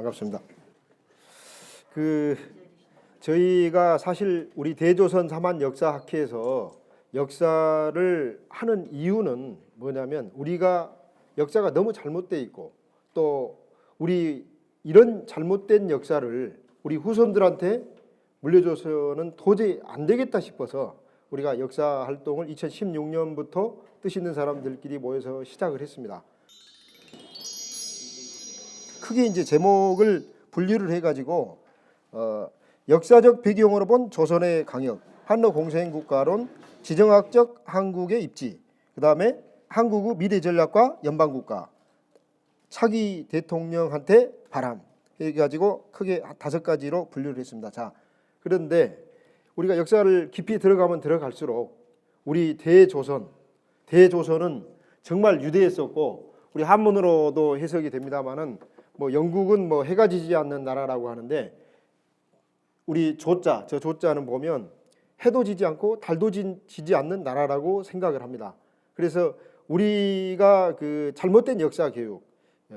반갑습니다. 저희가 사실 우리 대조선 삼한 역사학회에서 역사를 하는 이유는 뭐냐면 우리가 역사가 너무 잘못되어 있고 또 우리 이런 잘못된 역사를 우리 후손들한테 물려줘서는 도저히 안 되겠다 싶어서 우리가 역사 활동을 2016년부터 뜻 있는 사람들끼리 모여서 시작을 했습니다. 크게 이제 제목을 분류를 해가지고 역사적 배경으로 본 조선의 강역, 한러 공생국가론, 지정학적 한국의 입지, 그 다음에 한국의 미래 전략과 연방국가, 차기 대통령한테 바람 해가지고 크게 5가지로 분류를 했습니다. 자, 그런데 우리가 역사를 깊이 들어가면 들어갈수록 우리 대조선은 정말 위대했었고 우리 한문으로도 해석이 됩니다만은 뭐 영국은 뭐 해가 지지 않는 나라라고 하는데 우리 조자, 저 조자는 보면 해도 지지 않고 달도 지지 않는 나라라고 생각을 합니다. 그래서 우리가 그 잘못된 역사 교육,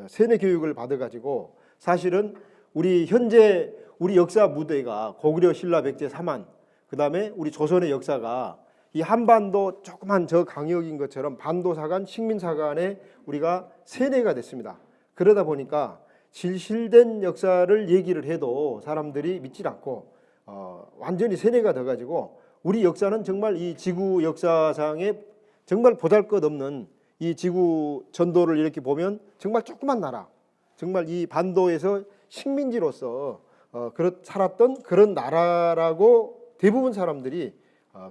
세뇌 교육을 받아가지고 사실은 우리 현재 우리 역사 무대가 고구려, 신라, 백제, 사만, 그 다음에 우리 조선의 역사가 이 한반도 조그만 저 강역인 것처럼 반도사간, 식민사간에 우리가 세뇌가 됐습니다. 그러다 보니까 진실된 역사를 얘기를 해도 사람들이 믿질 않고 완전히 세뇌가 돼가지고 우리 역사는 정말 이 지구 역사상에 정말 보잘것없는 이 지구 전도를 이렇게 보면 정말 조그만 나라, 정말 이 반도에서 식민지로서 살았던 그런 나라라고 대부분 사람들이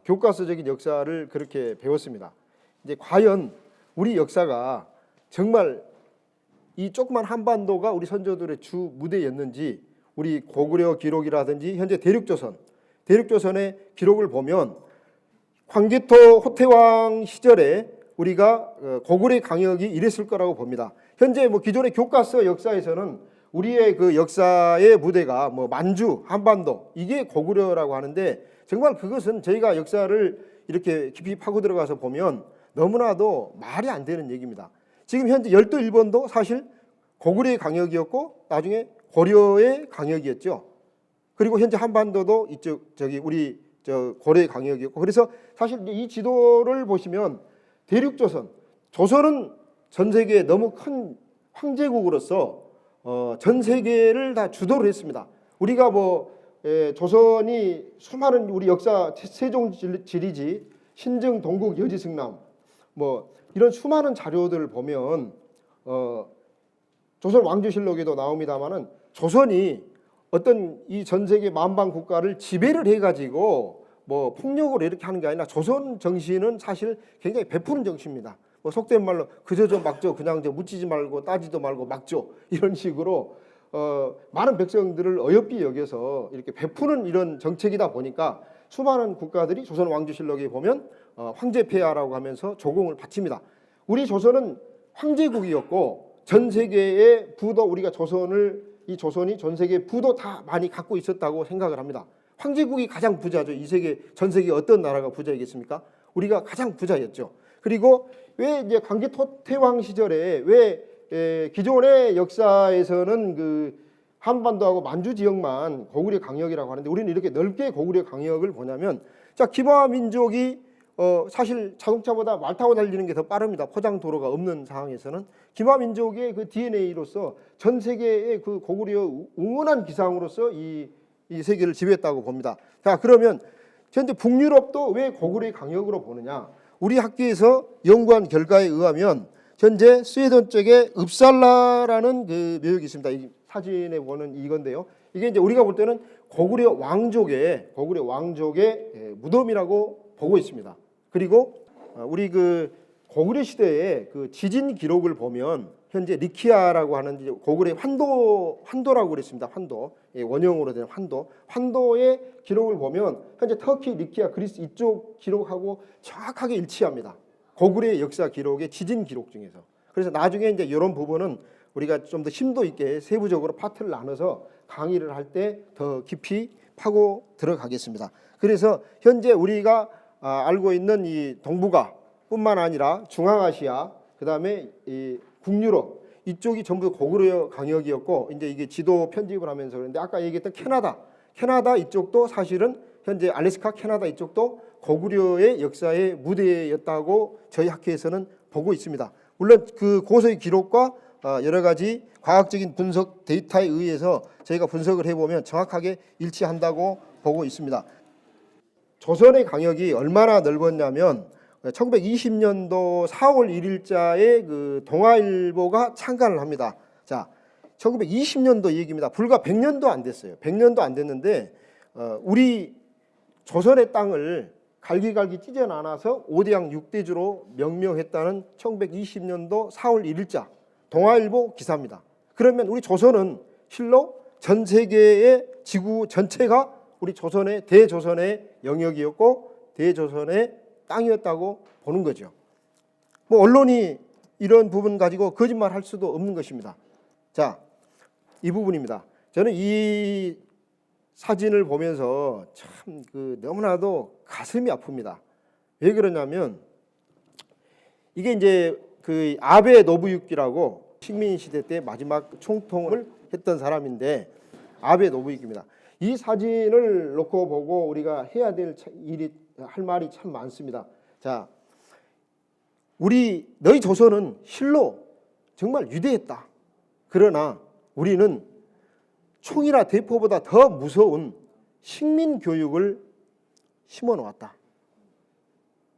교과서적인 역사를 그렇게 배웠습니다. 이제 과연 우리 역사가 정말 이 조그만 한반도가 우리 선조들의 주 무대였는지 우리 고구려 기록이라든지 현재 대륙조선의 기록을 보면 황제토 호태왕 시절에 우리가 고구려 강역이 이랬을 거라고 봅니다. 현재 뭐 기존의 교과서 역사에서는 우리의 그 역사의 무대가 뭐 만주, 한반도 이게 고구려라고 하는데 정말 그것은 저희가 역사를 이렇게 깊이 파고 들어가서 보면 너무나도 말이 안 되는 얘기입니다. 지금 현재 열도 일본도 사실 고구려의 강역이었고 나중에 고려의 강역이었죠. 그리고 현재 한반도도 우리 고려의 강역이었고 그래서 사실 이 지도를 보시면 조선은 전 세계에 너무 큰 황제국으로서 전 세계를 다 주도를 했습니다. 우리가 조선이 수많은 우리 역사 세종지리지, 신정, 동국, 여지승남 이런 수많은 자료들을 보면 조선 왕조실록에도 나옵니다만은 조선이 어떤 이 전 세계 만방 국가를 지배를 해가지고 폭력으로 이렇게 하는 게 아니라 조선 정신은 사실 굉장히 베푸는 정신입니다. 속된 말로 그저저 막죠, 그냥 묻지지 말고 따지도 말고 막죠 이런 식으로 많은 백성들을 어여삐 여겨서 이렇게 베푸는 이런 정책이다 보니까 수많은 국가들이 조선 왕조실록에 보면 황제폐하라고 하면서 조공을 바칩니다. 우리 조선은 황제국이었고 전 세계의 부도 우리가 이 조선이 전 세계 부도 다 많이 갖고 있었다고 생각을 합니다. 황제국이 가장 부자죠. 전 세계 어떤 나라가 부자이겠습니까? 우리가 가장 부자였죠. 그리고 왜 이제 황제토태왕 시절에 왜 기존의 역사에서는 그 한반도하고 만주 지역만 고구려 강역이라고 하는데 우리는 이렇게 넓게 고구려 강역을 보냐면 자 기마 민족이 사실 자동차보다 말 타고 달리는 게 더 빠릅니다. 포장 도로가 없는 상황에서는 기마 민족의 그 DNA로서 전 세계의 그 고구려 응원한 기상으로서 이 세계를 지배했다고 봅니다. 자 그러면 현재 북유럽도 왜 고구려의 강역으로 보느냐? 우리 학교에서 연구한 결과에 의하면 현재 스웨덴 쪽에 읍살라라는 그 묘역이 있습니다. 이 사진에 보는 이건데요. 이게 이제 우리가 볼 때는 고구려 왕족의 무덤이라고 보고 있습니다. 그리고 우리 그 고구려 시대의 그 지진 기록을 보면 현재 리키아라고 하는 고구려 환도라고 그랬습니다. 환도 원형으로 된 환도의 기록을 보면 현재 터키, 리키아, 그리스 이쪽 기록하고 정확하게 일치합니다. 고구려의 역사 기록의 지진 기록 중에서. 그래서 나중에 이제 이런 부분은 우리가 좀 더 심도 있게 세부적으로 파트를 나눠서 강의를 할 때 더 깊이 파고 들어가겠습니다. 그래서 현재 우리가 알고 있는 이 동북아뿐만 아니라 중앙아시아, 그 다음에 이 북유럽 이쪽이 전부 고구려 강역이었고 이제 이게 지도 편집을 하면서 그런데 아까 얘기했던 캐나다 이쪽도 사실은 현재 알래스카 캐나다 이쪽도 고구려의 역사의 무대였다고 저희 학회에서는 보고 있습니다. 물론 그 고서의 기록과 여러 가지 과학적인 분석 데이터에 의해서 저희가 분석을 해보면 정확하게 일치한다고 보고 있습니다. 조선의 강역이 얼마나 넓었냐면 1920년도 4월 1일자에 그 동아일보가 창간을 합니다. 자, 1920년도 얘기입니다. 불과 100년도 안 됐어요. 100년도 안 됐는데 우리 조선의 땅을 갈기갈기 찢어 나눠서 5대양 6대주로 명명했다는 1920년도 4월 1일자 동아일보 기사입니다. 그러면 우리 조선은 실로 전 세계의 지구 전체가 우리 조선의 대조선의 영역이었고 대조선의 땅이었다고 보는 거죠. 뭐 언론이 이런 부분 가지고 거짓말할 수도 없는 것입니다. 자, 이 부분입니다. 저는 이 사진을 보면서 참 너무나도 가슴이 아픕니다. 왜 그러냐면 이게 이제 그 아베 노부유키라고 식민 시대 때 마지막 총통을 했던 사람인데 아베 노부유키입니다. 이 사진을 놓고 보고 우리가 해야 될 일이 할 말이 참 많습니다. 자, 너희 조선은 실로 정말 위대했다. 그러나 우리는 총이나 대포보다 더 무서운 식민 교육을 심어 놓았다.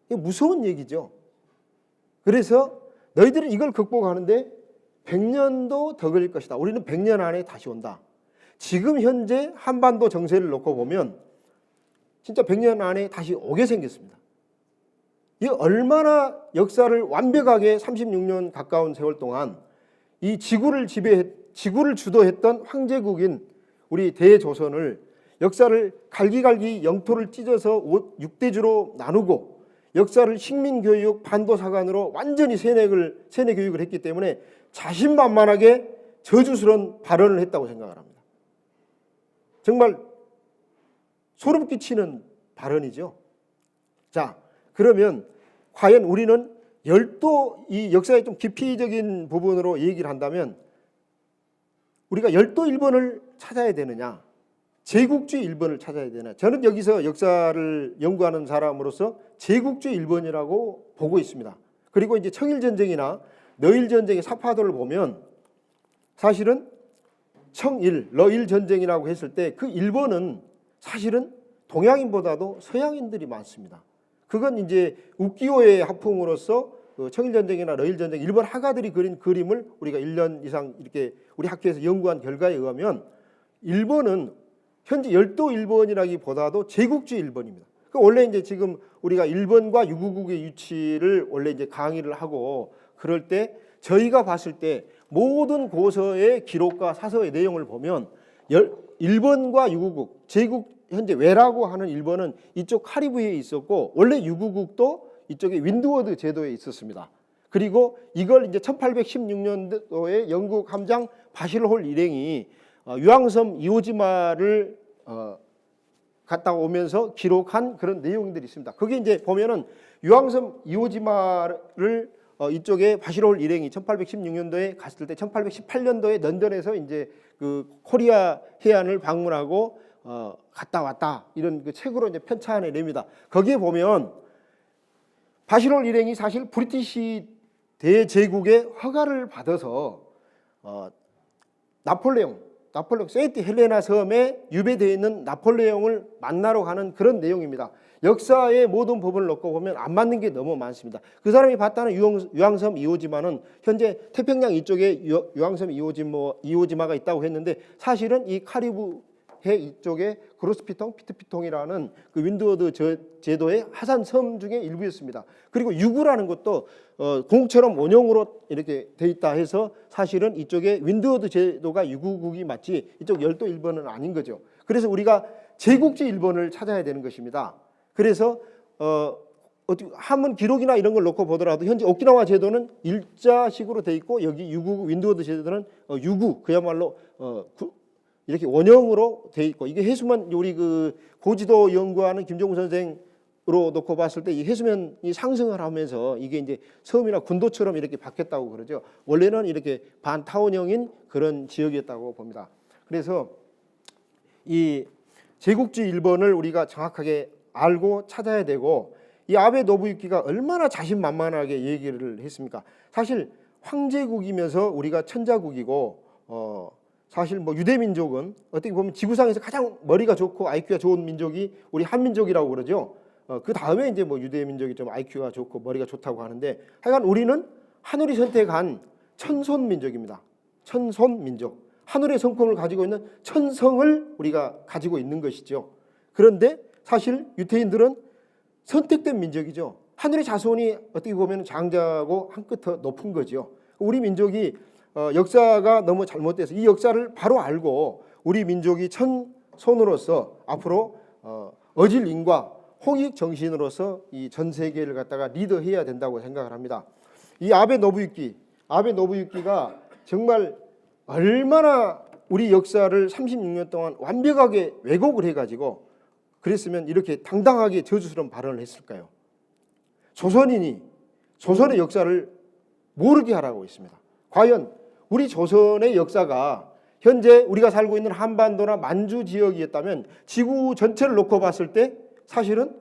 이게 무서운 얘기죠. 그래서 너희들은 이걸 극복하는데 100년도 더 걸릴 것이다. 우리는 100년 안에 다시 온다. 지금 현재 한반도 정세를 놓고 보면 진짜 100년 안에 다시 오게 생겼습니다. 이 얼마나 역사를 완벽하게 36년 가까운 세월 동안 이 지구를 주도했던 황제국인 우리 대조선을 역사를 갈기갈기 영토를 찢어서 6대주로 나누고 역사를 식민교육 반도사관으로 완전히 세뇌 교육을 했기 때문에 자신만만하게 저주스러운 발언을 했다고 생각을 합니다. 정말 소름 끼치는 발언이죠. 자, 그러면 과연 우리는 이 역사의 좀 깊이적인 부분으로 얘기를 한다면 우리가 열도 1번을 찾아야 되느냐, 제국주의 1번을 찾아야 되느냐. 저는 여기서 역사를 연구하는 사람으로서 제국주의 1번이라고 보고 있습니다. 그리고 이제 청일전쟁이나 러일전쟁의 사파도를 보면 사실은 청일, 러일 전쟁이라고 했을 때 그 1번은 사실은 동양인보다도 서양인들이 많습니다. 그건 이제 우키오의 하풍으로서 청일전쟁이나 러일전쟁 일본 화가들이 그린 그림을 우리가 1년 이상 이렇게 우리 학교에서 연구한 결과에 의하면 일본은 현재 열도 일본이라기보다도 제국주의 일본입니다. 원래 이제 지금 우리가 일본과 유구국의 위치를 원래 이제 강의를 하고 그럴 때 저희가 봤을 때 모든 고서의 기록과 사서의 내용을 보면 일본과 유구국, 제국 현재 외라고 하는 일본은 이쪽 카리브해에 있었고 원래 유구국도 이쪽에 윈드워드 제도에 있었습니다. 그리고 이걸 이제 1816년도에 영국 함장 바실홀 일행이 유황섬 이오지마를 갔다 오면서 기록한 그런 내용들이 있습니다. 그게 이제 보면은 유황섬 이오지마를 이쪽에 바실홀 일행이 1816년도에 갔을 때 1818년도에 런던에서 이제 그 코리아 해안을 방문하고 갔다 왔다 이런 그 책으로 이제 편찬해 냅니다. 거기에 보면 바실홀 일행이 사실 브리티시 대제국의 허가를 받아서 나폴레옹 세인트 헬레나 섬에 유배되어 있는 나폴레옹을 만나러 가는 그런 내용입니다. 역사의 모든 부분을 놓고 보면 안 맞는 게 너무 많습니다. 그 사람이 봤다는 유황섬 이오지마는 현재 태평양 이쪽에 유황섬 이오지마가 있다고 했는데 사실은 이 카리브해 이쪽에 그로스피통, 피트피통이라는 그 윈드워드 제도의 하산섬 중에 일부였습니다. 그리고 유구라는 것도 공처럼 원형으로 이렇게 돼 있다 해서 사실은 이쪽에 윈드워드 제도가 유구국이 맞지 이쪽 열도 1번은 아닌 거죠. 그래서 우리가 제국지 1번을 찾아야 되는 것입니다. 그래서 한문 기록이나 이런 걸 놓고 보더라도 현재 오키나와 제도는 일자식으로 돼 있고 여기 유구 윈드워드 제도는 유구 그야말로 이렇게 원형으로 돼 있고 이게 해수만 우리 그 고지도 연구하는 김종우 선생 놓고 봤을 때 이 해수면이 상승을 하면서 이게 이제 섬이나 군도처럼 이렇게 바뀌었다고 그러죠. 원래는 이렇게 반타원형인 그런 지역이었다고 봅니다. 그래서 이 제국주의 일본을 우리가 정확하게 알고 찾아야 되고, 이 아베 노부유키가 얼마나 자신만만하게 얘기를 했습니까? 사실 황제국이면서 우리가 천자국이고, 사실 뭐 유대민족은 어떻게 보면 지구상에서 가장 머리가 좋고 IQ가 좋은 민족이 우리 한민족이라고 그러죠. 그 다음에 이제 뭐 유대민족이 좀 IQ가 좋고 머리가 좋다고 하는데, 하여간 우리는 하늘이 선택한 천손민족입니다. 천손민족. 하늘의 성품을 가지고 있는 천성을 우리가 가지고 있는 것이죠. 그런데 사실 유태인들은 선택된 민족이죠. 하늘의 자손이 어떻게 보면 장자고 한 끗 더 높은 거죠. 우리 민족이 역사가 너무 잘못돼서 이 역사를 바로 알고 우리 민족이 천손으로서 앞으로 어질인과 홍익 정신으로서 이 전 세계를 갖다가 리더해야 된다고 생각을 합니다. 이 아베 노부유키가 정말 얼마나 우리 역사를 36년 동안 완벽하게 왜곡을 해가지고 그랬으면 이렇게 당당하게 저주스러운 발언을 했을까요? 조선인이 조선의 역사를 모르게 하라고 했습니다. 과연 우리 조선의 역사가 현재 우리가 살고 있는 한반도나 만주 지역이었다면 지구 전체를 놓고 봤을 때 사실은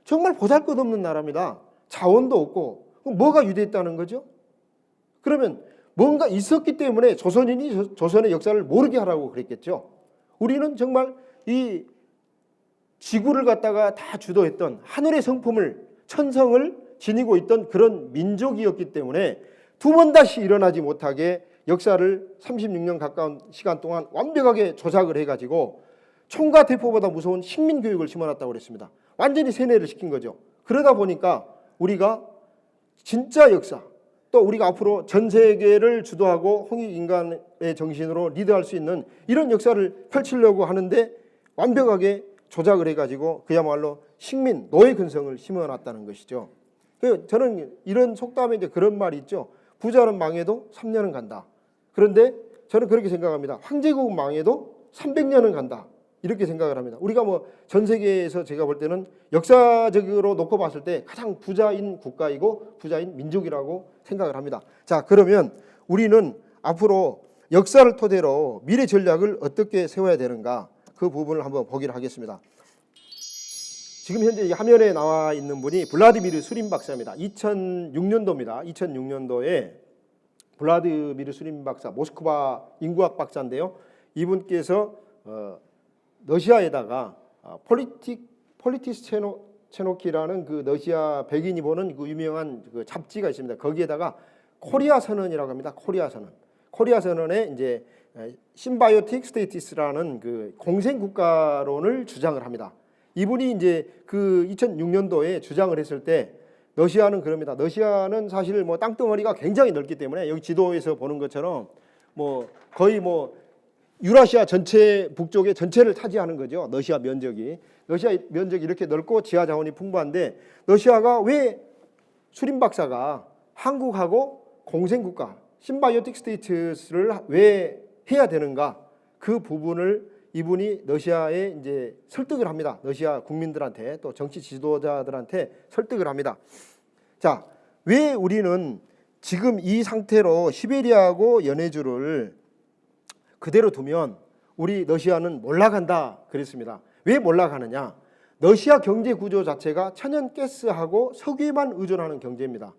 정말 보잘것없는 나라입니다. 자원도 없고 뭐가 유대했다는 거죠? 그러면 뭔가 있었기 때문에 조선인이 조선의 역사를 모르게 하라고 그랬겠죠. 우리는 정말 이 지구를 갖다가 다 주도했던 하늘의 성품을, 천성을 지니고 있던 그런 민족이었기 때문에 두 번 다시 일어나지 못하게 역사를 36년 가까운 시간 동안 완벽하게 조작을 해가지고 총과 대포보다 무서운 식민교육을 심어놨다고 그랬습니다. 완전히 세뇌를 시킨 거죠. 그러다 보니까 우리가 진짜 역사, 또 우리가 앞으로 전 세계를 주도하고 홍익인간의 정신으로 리드할 수 있는 이런 역사를 펼치려고 하는데 완벽하게 조작을 해가지고 그야말로 식민, 노예 근성을 심어놨다는 것이죠. 저는 이런 속담에 이제 그런 말이 있죠. 부자는 망해도 3년은 간다. 그런데 저는 그렇게 생각합니다. 황제국은 망해도 300년은 간다. 이렇게 생각을 합니다. 우리가 뭐 전 세계에서 제가 볼 때는 역사적으로 놓고 봤을 때 가장 부자인 국가이고 부자인 민족이라고 생각을 합니다. 자, 그러면 우리는 앞으로 역사를 토대로 미래 전략을 어떻게 세워야 되는가, 그 부분을 한번 보기로 하겠습니다. 지금 현재 이 화면에 나와 있는 분이 블라디미르 수린 박사입니다. 2006년도입니다. 2006년도에 블라디미르 수린 박사, 모스크바 인구학 박사인데요. 이분께서 러시아에다가 폴리티스 체노키라는 그 러시아 백인이 보는 그 유명한 그 잡지가 있습니다. 거기에다가 코리아 선언이라고 합니다. 코리아 선언. 코리아 선언에 이제 심바이오틱 스테이티스라는 그 공생 국가론을 주장을 합니다. 이분이 이제 그 2006년도에 주장을 했을 때 러시아는 그럽니다. 러시아는 사실 뭐 땅덩어리가 굉장히 넓기 때문에 여기 지도에서 보는 것처럼 뭐 거의 뭐 유라시아 전체 북쪽의 전체를 차지하는 거죠. 러시아 면적이 이렇게 넓고 지하 자원이 풍부한데 러시아가 왜 수린 박사가 한국하고 공생국가 심바이오틱 스테이트스를 왜 해야 되는가, 그 부분을 이분이 러시아에 이제 설득을 합니다. 러시아 국민들한테 또 정치 지도자들한테 설득을 합니다. 자, 왜 우리는 지금 이 상태로 시베리아하고 연해주를 그대로 두면 우리 러시아는 몰락한다 그랬습니다. 왜 몰락하느냐? 러시아 경제 구조 자체가 천연가스하고 석유에만 의존하는 경제입니다.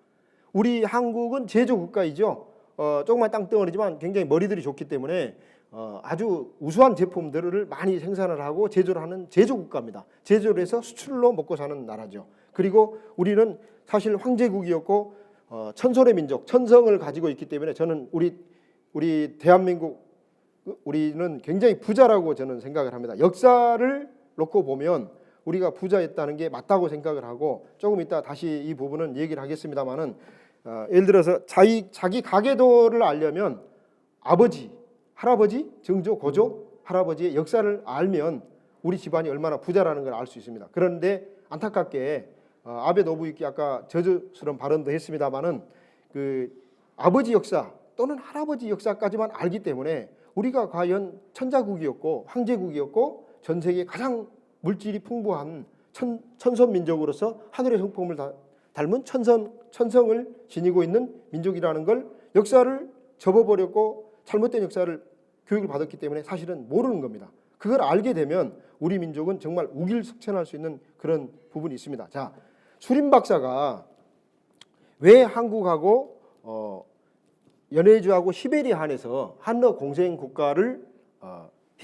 우리 한국은 제조 국가이죠. 조그만 땅덩어리지만 굉장히 머리들이 좋기 때문에 아주 우수한 제품들을 많이 생산을 하고 제조를 하는 제조 국가입니다. 제조를 해서 수출로 먹고 사는 나라죠. 그리고 우리는 사실 황제국이었고 천손의 민족, 천성을 가지고 있기 때문에 저는 우리 대한민국 우리는 굉장히 부자라고 저는 생각을 합니다. 역사를 놓고 보면 우리가 부자였다는 게 맞다고 생각을 하고, 조금 이따 다시 이 부분은 얘기를 하겠습니다만은 예를 들어서 자기 가계도를 알려면 아버지, 할아버지, 증조, 고조, 할아버지의 역사를 알면 우리 집안이 얼마나 부자라는 걸 알 수 있습니다. 그런데 안타깝게 아베 노부유키 아까 저주스러운 발언도 했습니다만은 그 아버지 역사 또는 할아버지 역사까지만 알기 때문에 우리가 과연 천자국이었고 황제국이었고 전 세계 가장 물질이 풍부한 천선 민족으로서 하늘의 성품을 닮은 천성을 지니고 있는 민족이라는 걸 역사를 접어버렸고 잘못된 역사를 교육을 받았기 때문에 사실은 모르는 겁니다. 그걸 알게 되면 우리 민족은 정말 우길승천할 수 있는 그런 부분이 있습니다. 자, 수림 박사가 왜 한국하고 연해주하고 시베리아 한에서 한러 공생 국가를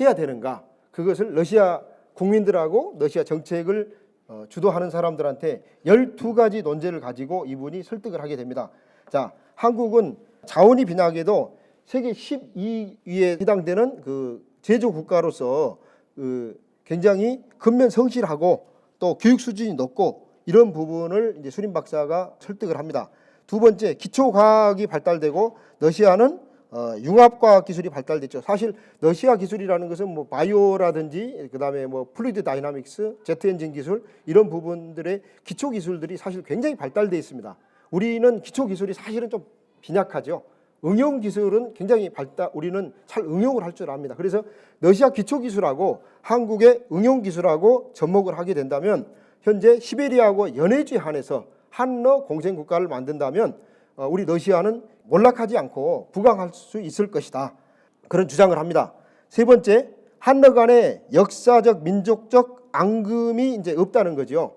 해야 되는가? 그것을 러시아 국민들하고 러시아 정책을 주도하는 사람들한테 12가지 논제를 가지고 이분이 설득을 하게 됩니다. 자, 한국은 자원이 빈약해도 세계 12위에 해당되는 그 제조 국가로서 굉장히 근면 성실하고 또 교육 수준이 높고 이런 부분을 이제 수림 박사가 설득을 합니다. 두 번째, 기초 과학이 발달되고 러시아는 융합과학 기술이 발달됐죠. 사실 러시아 기술이라는 것은 뭐 바이오라든지 그다음에 뭐 플루이드 다이나믹스, 제트 엔진 기술 이런 부분들의 기초 기술들이 사실 굉장히 발달되어 있습니다. 우리는 기초 기술이 사실은 좀 빈약하죠. 응용 기술은 굉장히 우리는 잘 응용을 할 줄 압니다. 그래서 러시아 기초 기술하고 한국의 응용 기술하고 접목을 하게 된다면 현재 시베리아하고 연해주에 한해서 한러 공생 국가를 만든다면 우리 러시아는 몰락하지 않고 부강할 수 있을 것이다. 그런 주장을 합니다. 세 번째, 한러 간의 역사적 민족적 앙금이 이제 없다는 거죠.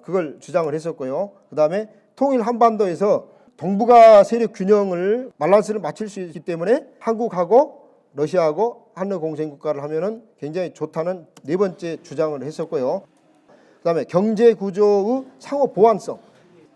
그걸 주장을 했었고요. 그다음에 통일 한반도에서 동북아 세력 균형을 밸런스를 맞출 수 있기 때문에 한국하고 러시아하고 한러 공생 국가를 하면은 굉장히 좋다는 네 번째 주장을 했었고요. 그다음에 경제 구조의 상호 보완성.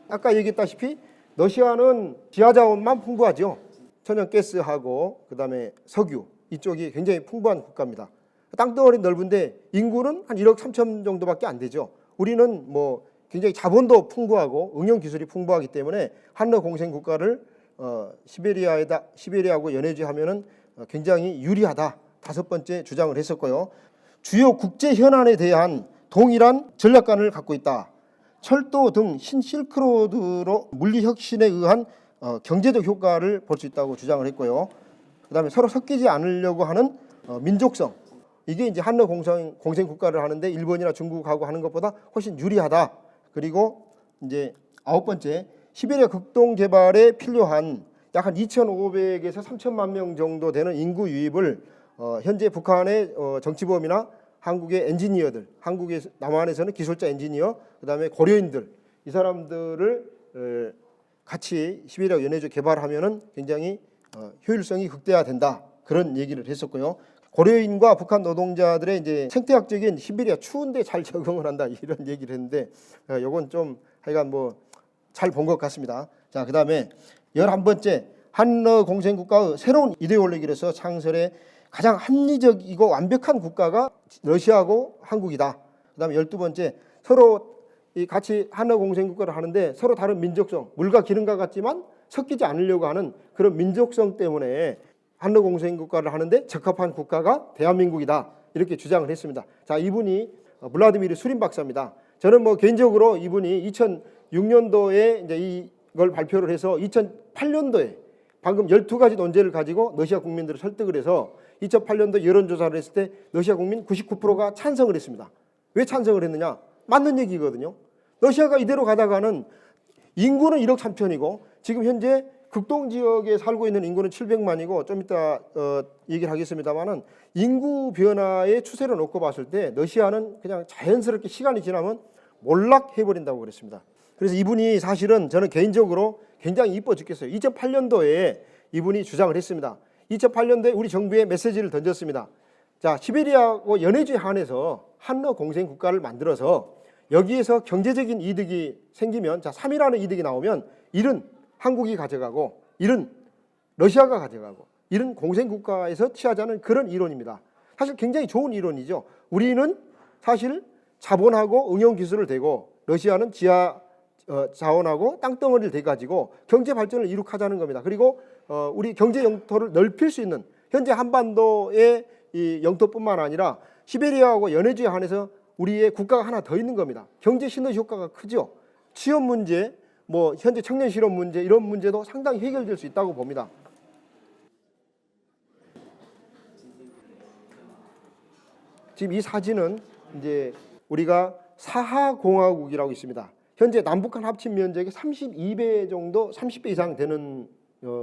아까 얘기했다시피 러시아는 지하 자원만 풍부하죠. 천연가스하고 그다음에 석유 이쪽이 굉장히 풍부한 국가입니다. 땅덩어리 넓은데 인구는 한 1억 3천 정도밖에 안 되죠. 우리는 뭐 굉장히 자본도 풍부하고 응용 기술이 풍부하기 때문에 한러 공생 국가를 시베리아하고 연해주 하면은 굉장히 유리하다. 다섯 번째 주장을 했었고요. 주요 국제 현안에 대한 동일한 전략관을 갖고 있다. 철도 등 신실크로드로 물리 혁신에 의한 경제적 효과를 볼 수 있다고 주장을 했고요. 그다음에 서로 섞이지 않으려고 하는 민족성. 이게 이제 한러 공생 국가를 하는데 일본이나 중국하고 하는 것보다 훨씬 유리하다. 그리고 이제 아홉 번째, 시베리아 극동 개발에 필요한 약 한 2,500에서 3천만 명 정도 되는 인구 유입을 현재 북한의 정치범이나 한국의 엔지니어들, 한국의 남한에서는 기술자 엔지니어, 그다음에 고려인들 이 사람들을 같이 시베리아 연해주 개발하면은 굉장히 효율성이 극대화된다. 그런 얘기를 했었고요. 고려인과 북한 노동자들의 이제 생태학적인 시베리아 추운데 잘 적응을 한다 이런 얘기를 했는데 요건 좀 하여간 뭐 잘 본 것 같습니다. 자, 그다음에 11번째, 한러 공생 국가의 새로운 이데올로기로서 창설의 가장 합리적이고 완벽한 국가가 러시아하고 한국이다. 그다음에 12번째, 서로 같이 한러 공생 국가를 하는데 서로 다른 민족성, 물과 기름과 같지만 섞이지 않으려고 하는 그런 민족성 때문에 한러 공생 국가를 하는데 적합한 국가가 대한민국이다. 이렇게 주장을 했습니다. 자, 이분이 블라디미르 수림 박사입니다. 저는 뭐 개인적으로 이분이 2006년도에 이제 이걸 발표를 해서 2008년도에 방금 12가지 논제를 가지고 러시아 국민들을 설득을 해서 2008년도 여론조사를 했을 때 러시아 국민 99%가 찬성을 했습니다. 왜 찬성을 했느냐? 맞는 얘기거든요. 러시아가 이대로 가다가는 인구는 1억 3천이고 지금 현재 극동 지역에 살고 있는 인구는 700만이고 좀 이따 얘기를 하겠습니다만은 인구 변화의 추세를 놓고 봤을 때 러시아는 그냥 자연스럽게 시간이 지나면 몰락해버린다고 그랬습니다. 그래서 이분이 사실은 저는 개인적으로 굉장히 이뻐 죽겠어요. 2008년도에 이분이 주장을 했습니다. 2008년도에 우리 정부에 메시지를 던졌습니다. 자, 시베리아하고 연해주에 한해서 한러 공생 국가를 만들어서 여기에서 경제적인 이득이 생기면 자, 3이라는 이득이 나오면 일은 한국이 가져가고 일은 러시아가 가져가고 이런 공생 국가에서 취하자는 그런 이론입니다. 사실 굉장히 좋은 이론이죠. 우리는 사실 자본하고 응용 기술을 대고 러시아는 지하 자원하고 땅덩어리를 대가지고 경제 발전을 이룩하자는 겁니다. 그리고 우리 경제 영토를 넓힐 수 있는 현재 한반도의 이 영토뿐만 아니라 시베리아하고 연해주에 한해서 우리의 국가가 하나 더 있는 겁니다. 경제 시너지 효과가 크죠. 취업 문제, 뭐 현재 청년 실업 문제 이런 문제도 상당히 해결될 수 있다고 봅니다. 지금 이 사진은 이제 우리가 사하공화국이라고 있습니다. 현재 남북한 합친 면적의 32배 정도, 30배 이상 되는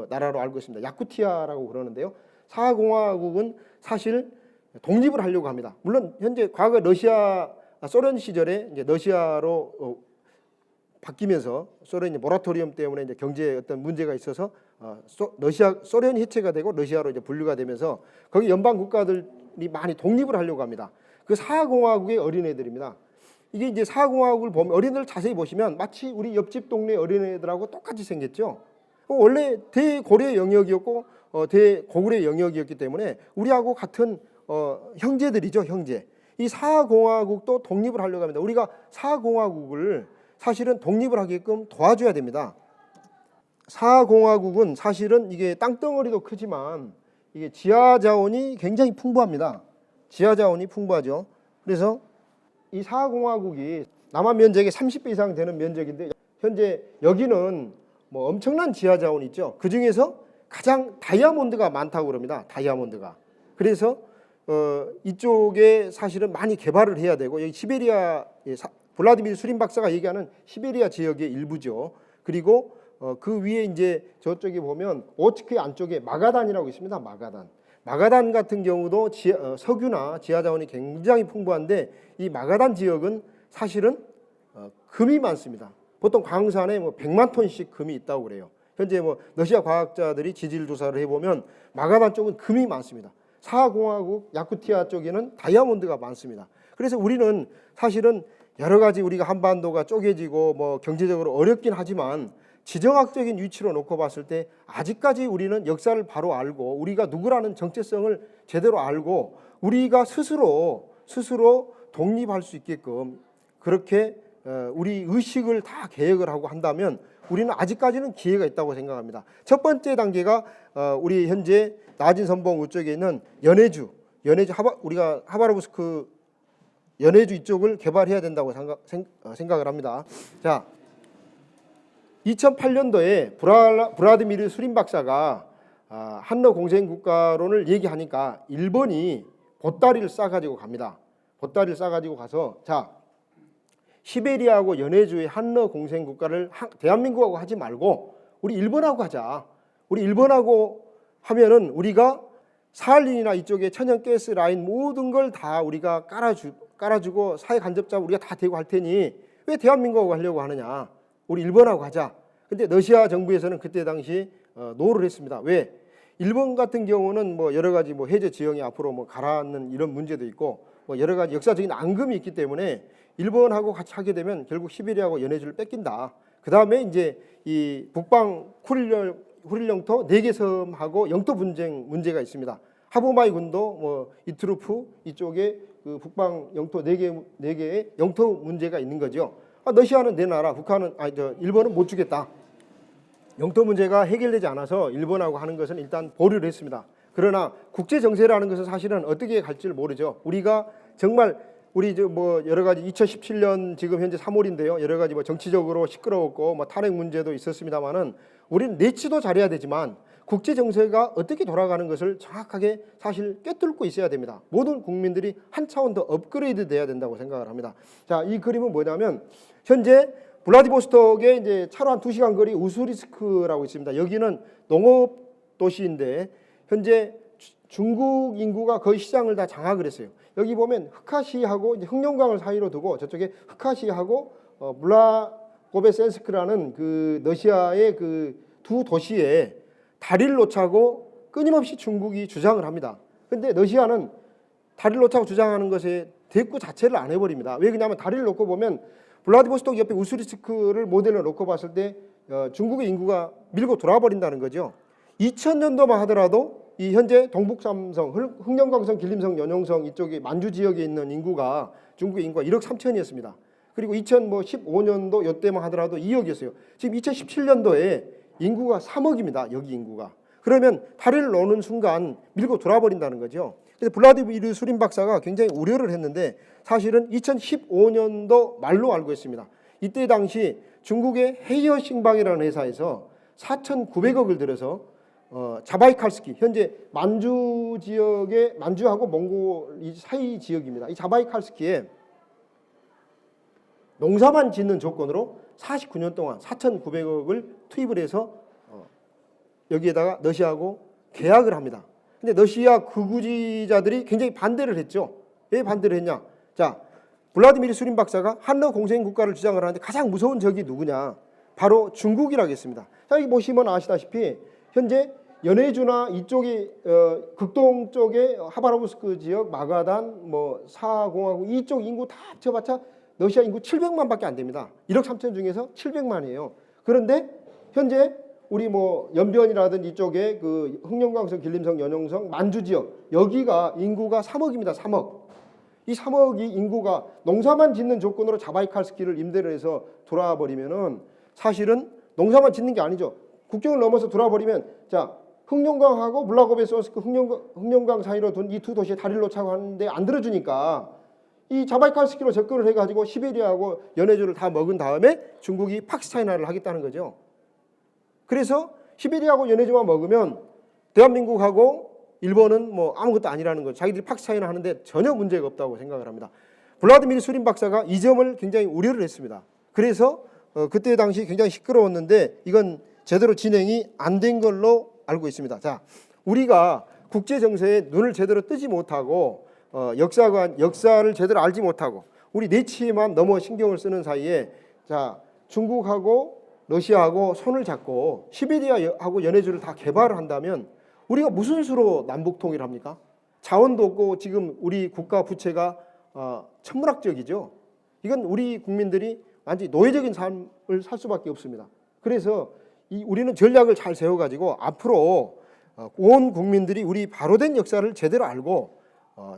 나라로 알고 있습니다. 야쿠티아라고 그러는데요. 사하공화국은 사실 독립을 하려고 합니다. 물론 현재 과거 소련 시절에 이제 러시아로 바뀌면서 소련이 모라토리엄 때문에 이제 경제에 어떤 문제가 있어서 소련이 해체가 되고 러시아로 이제 분류가 되면서 거기 연방 국가들이 많이 독립을 하려고 합니다. 그 사하공화국의 어린애들입니다. 이게 이제 사하공화국을 보면 어린애들 자세히 보시면 마치 우리 옆집 동네 어린애들하고 똑같이 생겼죠. 원래 대고려의 영역이었고 대고구려의 영역이었기 때문에 우리하고 같은 형제들이죠, 형제. 이 사하공화국도 독립을 하려고 합니다. 우리가 사하공화국을 사실은 독립을 하게끔 도와줘야 됩니다. 사하공화국은 사실은 이게 땅덩어리도 크지만 이게 지하 자원이 굉장히 풍부합니다. 지하 자원이 풍부하죠. 그래서 이 사하공화국이 남한 면적의 30배 이상 되는 면적인데 현재 여기는 뭐 엄청난 지하 자원이 있죠. 그 중에서 가장 다이아몬드가 많다고 그럽니다. 다이아몬드가. 그래서 이쪽에 사실은 많이 개발을 해야 되고 여기 시베리아 블라디미르 수린 박사가 얘기하는 시베리아 지역의 일부죠. 그리고 그 위에 이제 저쪽에 보면 오츠크의 안쪽에 마가단이라고 있습니다. 마가단 같은 경우도 석유나 지하 자원이 굉장히 풍부한데 이 마가단 지역은 사실은 금이 많습니다. 보통 광산에 뭐 100만 톤씩 금이 있다고 그래요. 현재 뭐 러시아 과학자들이 지질 조사를 해보면 마가단 쪽은 금이 많습니다. 사하공화국 야쿠티아 쪽에는 다이아몬드가 많습니다. 그래서 우리는 사실은 여러 가지 우리가 한반도가 쪼개지고 뭐 경제적으로 어렵긴 하지만 지정학적인 위치로 놓고 봤을 때 아직까지 우리는 역사를 바로 알고 우리가 누구라는 정체성을 제대로 알고 우리가 스스로 독립할 수 있게끔 그렇게 우리 의식을 다 계획을 하고 한다면 우리는 아직까지는 기회가 있다고 생각합니다. 첫 번째 단계가 우리 현재 나진 선봉 쪽에 있는 연해주 우리가 하바르브스크 연해주 이쪽을 개발해야 된다고 생각을 합니다. 자, 2008년도에 브라디미르 수린 박사가 한러 공생국가론을 얘기하니까 일본이 보따리를 싸가지고 갑니다. 보따리를 싸가지고 가서 자 시베리아하고 연해주의 한러 공생국가를 대한민국하고 하지 말고 우리 일본하고 하자. 우리 일본하고 하면은 우리가 사할린이나 이쪽에 천연가스 라인 모든 걸 다 우리가 깔아주고 사회 간접자 우리가 다 대고 할 테니 왜 대한민국하고 하려고 하느냐. 우리 일본하고 하자. 근데 러시아 정부에서는 그때 당시 노를 했습니다. 왜? 일본 같은 경우는 뭐 여러 가지 뭐 해저 지형이 앞으로 뭐 가라앉는 이런 문제도 있고 뭐 여러 가지 역사적인 앙금이 있기 때문에 일본하고 같이 하게 되면 결국 시베리아하고 연해주를 뺏긴다. 그 다음에 이제 이 북방 쿠릴 영토 4개 섬하고 영토 분쟁 문제가 있습니다. 하부마이 군도 뭐 이트루프 이쪽에 그 북방 영토 4개의 영토 문제가 있는 거죠. 러시아는 내 나라, 일본은 못 주겠다. 영토 문제가 해결되지 않아서 일본하고 하는 것은 일단 보류를 했습니다. 그러나 국제 정세라는 것은 사실은 어떻게 갈지를 모르죠. 우리가 정말 우리 뭐 여러 가지 2017년 지금 현재 3월인데요. 여러 가지 뭐 정치적으로 시끄러웠고 뭐 탄핵 문제도 있었습니다만은 우리는 내치도 잘해야 되지만 국제 정세가 어떻게 돌아가는 것을 정확하게 사실 꿰뚫고 있어야 됩니다. 모든 국민들이 한 차원 더 업그레이드 돼야 된다고 생각을 합니다. 자, 이 그림은 뭐냐면 현재 블라디보스톡에 이제 차로 한 2시간 거리 우수리스크라고 있습니다. 여기는 농업 도시인데 현재 중국 인구가 거의 시장을 다 장악을 했어요. 여기 보면 흑하시하고 이제 흑룡강을 사이로 두고 저쪽에 흑하시하고 블라고베센스크라는 그 러시아의 그 두 도시에 다리를 놓자고 끊임없이 중국이 주장을 합니다. 근데 러시아는 다리를 놓자고 주장하는 것에 대꾸 자체를 안 해버립니다. 왜 그러냐면 다리를 놓고 보면 블라디보스톡 옆에 우수리스크를 모델로 놓고 봤을 때 중국의 인구가 밀고 돌아버린다는 거죠. 2000년도만 하더라도 이 현재 동북삼성, 흑령강성, 길림성, 연용성 이쪽에 만주 지역에 있는 인구가 중국의 인구가 1억 3천이었습니다. 그리고 2015년도 이때만 하더라도 2억이었어요. 지금 2017년도에 인구가 3억입니다. 여기 인구가. 그러면 다리를 놓는 순간 밀고 돌아버린다는 거죠. 그래서 블라디미르 수린 박사가 굉장히 우려를 했는데 사실은 2015년도 말로 알고 있습니다. 이때 당시 중국의 헤이어싱방이라는 회사에서 4,900억을 들여서 자바이칼스키 현재 만주 지역의 만주하고 몽골 이 사이 지역입니다. 이 자바이칼스키에 농사만 짓는 조건으로 49년 동안 4,900억을 투입을 해서 여기에다가 러시아하고 계약을 합니다. 근데 러시아 극우지자들이 굉장히 반대를 했죠. 왜 반대를 했냐? 자, 블라디미르 수린 박사가 한러 공생 국가를 주장을 하는데 가장 무서운 적이 누구냐? 바로 중국이라겠습니다. 자, 여기 보시면 아시다시피 현재 연해주나 이쪽이 극동 쪽에 하바로브스크 지역, 마가단, 뭐 사공화국 이쪽 인구 다 합쳐봤자 러시아 인구 700만밖에 안 됩니다. 1억 3천 중에서 700만이에요. 그런데 현재 우리 뭐 연변이라든지 이쪽에 그 흑룡강성, 길림성, 연용성, 만주 지역 여기가 인구가 3억입니다. 3억. 이 3억이 인구가 농사만 짓는 조건으로 자바이칼스키를 임대를 해서 돌아와 버리면은 사실은 농사만 짓는 게 아니죠. 국경을 넘어서 돌아와 버리면 자 흑룡강하고 블라고베스토스크 흑룡강 사이로 둔 이 두 도시에 다리를 놓자고 하는데 안 들어주니까 이 자바이칼스키로 접근을 해가지고 시베리아하고 연해주를 다 먹은 다음에 중국이 팍스차이나를 하겠다는 거죠. 그래서 시베리아하고 연해주만 먹으면 대한민국하고 일본은 뭐 아무것도 아니라는 거죠. 자기들이 팍스차이나 하는데 전혀 문제가 없다고 생각을 합니다. 블라디미르 수린 박사가 이 점을 굉장히 우려를 했습니다. 그래서 그때 당시 굉장히 시끄러웠는데 이건 제대로 진행이 안 된 걸로 알고 있습니다. 자, 우리가 국제 정세에 눈을 제대로 뜨지 못하고 역사를 제대로 알지 못하고 우리 내치에만 너무 신경을 쓰는 사이에 자 중국하고 러시아하고 손을 잡고 시베리아하고 연해주를 다 개발을 한다면 우리가 무슨 수로 남북 통일을 합니까? 자원도 없고 지금 우리 국가 부채가 천문학적이죠. 이건 우리 국민들이 완전히 노예적인 삶을 살 수밖에 없습니다. 그래서 우리는 전략을 잘 세워가지고 앞으로 온 국민들이 우리 바로된 역사를 제대로 알고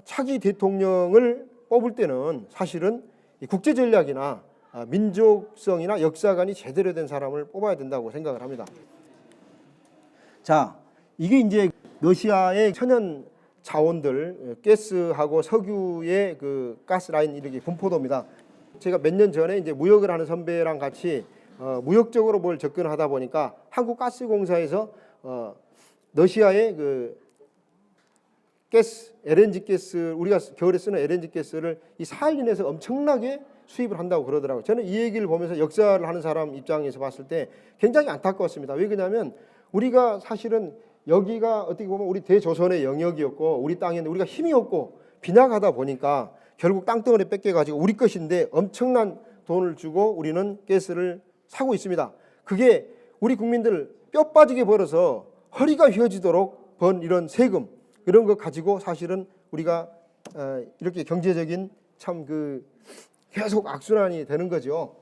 차기 대통령을 뽑을 때는 사실은 국제 전략이나 민족성이나 역사관이 제대로 된 사람을 뽑아야 된다고 생각을 합니다. 자, 이게 이제 러시아의 천연 자원들, 가스하고 석유의 그 가스라인 이렇게 분포도입니다. 제가 몇 년 전에 이제 무역을 하는 선배랑 같이 무역적으로 뭘 접근하다 보니까 한국가스공사에서 러시아의 그 가스, LNG 가스, 우리가 겨울에 쓰는 LNG 가스를 이 사할린에서 엄청나게 수입을 한다고 그러더라고요. 저는 이 얘기를 보면서 역사를 하는 사람 입장에서 봤을 때 굉장히 안타까웠습니다. 왜 그러냐면 우리가 사실은 여기가 어떻게 보면 우리 대조선의 영역이었고 우리 땅인데 우리가 힘이 없고 빈약하다 보니까 결국 땅덩어리 뺏겨가지고 우리 것인데 엄청난 돈을 주고 우리는 가스를 사고 있습니다. 그게 우리 국민들 뼈 빠지게 벌어서 허리가 휘어지도록 번 이런 세금 이런 거 가지고 사실은 우리가 이렇게 경제적인 참 그 계속 악순환이 되는 거죠.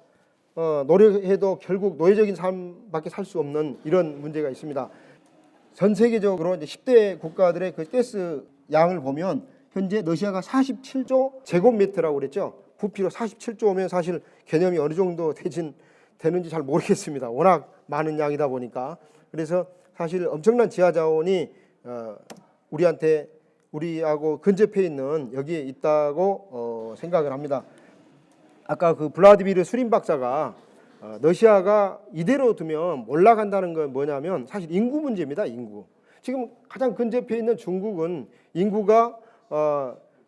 노력해도 결국 노예적인 삶밖에 살 수 없는 이런 문제가 있습니다. 전 세계적으로 이제 10대 국가들의 그 가스 양을 보면 현재 러시아가 47조 제곱미터라고 그랬죠. 부피로 47조면 사실 개념이 어느 정도 되는지 잘 모르겠습니다. 워낙 많은 양이다 보니까. 그래서 사실 엄청난 지하 자원이 우리하고 근접해 있는 여기에 있다고 생각을 합니다. 아까 그 블라디미르 수린 박사가 러시아가 이대로 두면 올라간다는 건 뭐냐면 사실 인구 문제입니다. 인구. 지금 가장 근접해 있는 중국은 인구가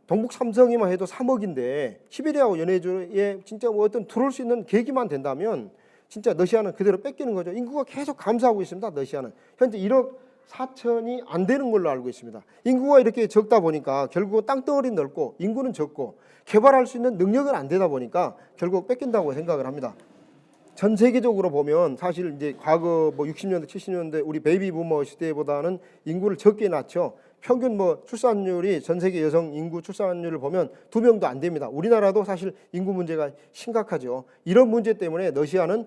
동북 삼성이만 해도 3억인데 시베리아하고 연해주에 진짜 뭐 어떤 들어올 수 있는 계기만 된다면 진짜 러시아는 그대로 뺏기는 거죠. 인구가 계속 감소하고 있습니다. 러시아는 현재 1억 4천이 안 되는 걸로 알고 있습니다. 인구가 이렇게 적다 보니까 결국 땅덩어리는 넓고 인구는 적고 개발할 수 있는 능력은 안 되다 보니까 결국 뺏긴다고 생각을 합니다. 전 세계적으로 보면 사실 이제 과거 뭐 60년대, 70년대 우리 베이비 부머 시대보다는 인구를 적게 낳죠. 평균 뭐 출산율이 전 세계 여성 인구 출산율을 보면 2명도 안 됩니다. 우리나라도 사실 인구 문제가 심각하죠. 이런 문제 때문에 러시아는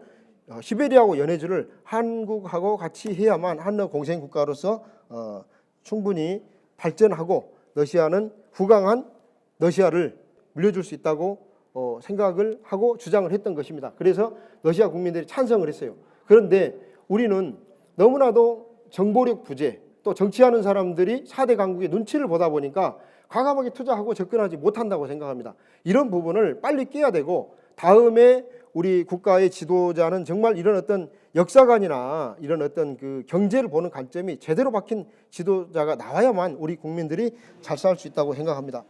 시베리아하고 연해주를 한국하고 같이 해야만 한러 공생 국가로서 충분히 발전하고 러시아는 후강한 러시아를 물려줄 수 있다고 생각을 하고 주장을 했던 것입니다. 그래서 러시아 국민들이 찬성을 했어요. 그런데 우리는 너무나도 정보력 부재 또 정치하는 사람들이 4대 강국의 눈치를 보다 보니까 과감하게 투자하고 접근하지 못한다고 생각합니다. 이런 부분을 빨리 깨야 되고 다음에 우리 국가의 지도자는 정말 이런 어떤 역사관이나 이런 어떤 그 경제를 보는 관점이 제대로 박힌 지도자가 나와야만 우리 국민들이 잘 살 수 있다고 생각합니다.